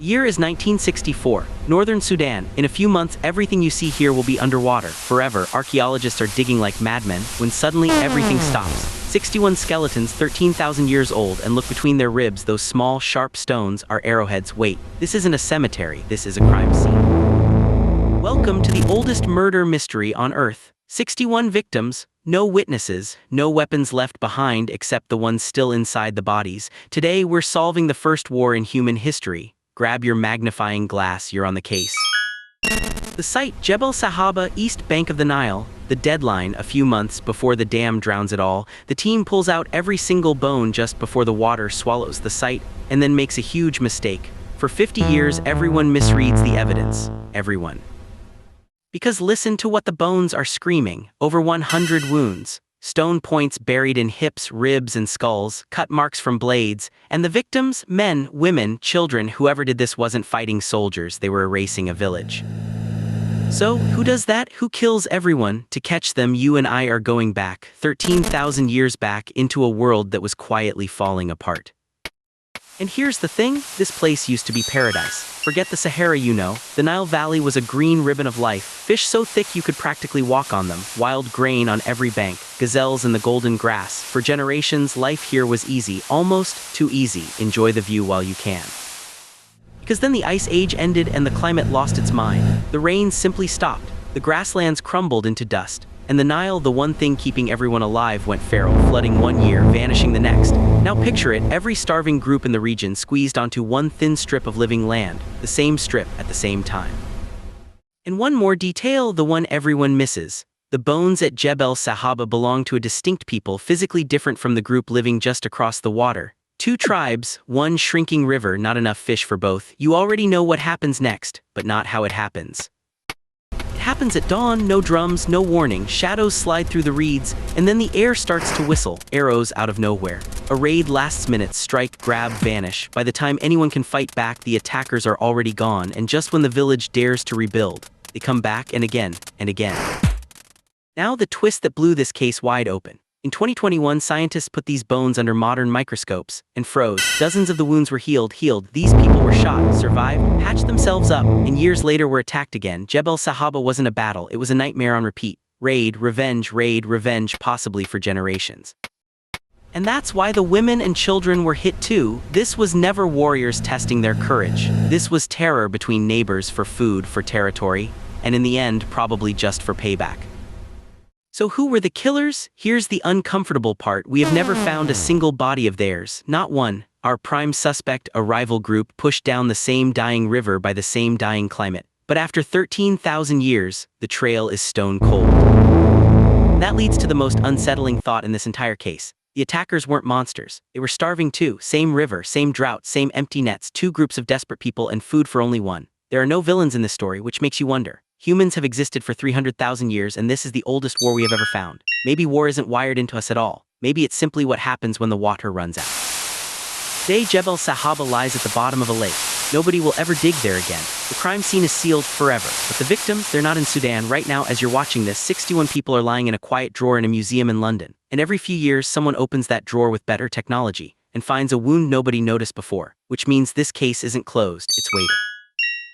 Year is 1964, northern Sudan. In a few months, everything you see here will be underwater, forever. Archaeologists are digging like madmen, when suddenly everything stops. 61 skeletons, 13,000 years old, and look between their ribs, those small, sharp stones are arrowheads. Wait, this isn't a cemetery, this is a crime scene. Welcome to the oldest murder mystery on Earth. 61 victims, no witnesses, no weapons left behind except the ones still inside the bodies. Today, we're solving the first war in human history. Grab your magnifying glass, you're on the case. The site, Jebel Sahaba, east bank of the Nile. The deadline, a few months before the dam drowns it all. The team pulls out every single bone just before the water swallows the site, and then makes a huge mistake. For 50 years, everyone misreads the evidence. Everyone. Because listen to what the bones are screaming. Over 100 wounds. Stone points buried in hips, ribs, and skulls, cut marks from blades, and the victims, men, women, children. Whoever did this wasn't fighting soldiers, they were erasing a village. So, who does that? Who kills everyone? To catch them, you and I are going back, 13,000 years back, into a world that was quietly falling apart. And here's the thing, this place used to be paradise. Forget the Sahara, you know. The Nile Valley was a green ribbon of life, fish so thick you could practically walk on them, wild grain on every bank, gazelles in the golden grass. For generations, life here was easy, almost too easy. Enjoy the view while you can. Because then the ice age ended and the climate lost its mind. The rains simply stopped, the grasslands crumbled into dust, and the Nile, the one thing keeping everyone alive, went feral, flooding one year, vanishing the next. Now picture it, every starving group in the region squeezed onto one thin strip of living land, the same strip at the same time. And one more detail, the one everyone misses. The bones at Jebel Sahaba belong to a distinct people, physically different from the group living just across the water. Two tribes, one shrinking river, not enough fish for both. You already know what happens next, but not how it happens. It happens at dawn, no drums, no warning, shadows slide through the reeds, and then the air starts to whistle, arrows out of nowhere. A raid lasts minutes, strike, grab, vanish. By the time anyone can fight back, the attackers are already gone, and just when the village dares to rebuild, they come back and again, and again. Now the twist that blew this case wide open. In 2021, scientists put these bones under modern microscopes and froze. Dozens of the wounds were healed. These people were shot, survived, patched themselves up, and years later were attacked again. Jebel Sahaba wasn't a battle, it was a nightmare on repeat. Raid, revenge, possibly for generations. And that's why the women and children were hit too. This was never warriors testing their courage. This was terror between neighbors for food, for territory, and in the end, probably just for payback. So who were the killers? Here's the uncomfortable part. We have never found a single body of theirs, not one. Our prime suspect, a rival group, pushed down the same dying river by the same dying climate. But after 13,000 years, the trail is stone cold. That leads to the most unsettling thought in this entire case. The attackers weren't monsters. They were starving too. Same river, same drought, same empty nets, two groups of desperate people and food for only one. There are no villains in this story, which makes you wonder. Humans have existed for 300,000 years, and this is the oldest war we have ever found. Maybe war isn't wired into us at all. Maybe it's simply what happens when the water runs out. Today, Jebel Sahaba lies at the bottom of a lake. Nobody will ever dig there again. The crime scene is sealed forever. But the victims, they're not in Sudan. Right now, as you're watching this, 61 people are lying in a quiet drawer in a museum in London. And every few years, someone opens that drawer with better technology and finds a wound nobody noticed before, which means this case isn't closed, it's waiting.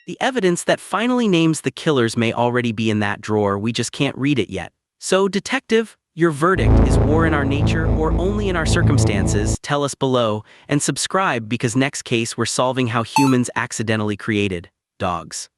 The evidence that finally names the killers may already be in that drawer, we just can't read it yet. So, detective, your verdict, is war in our nature or only in our circumstances? Tell us below, and subscribe because next case we're solving how humans accidentally created dogs.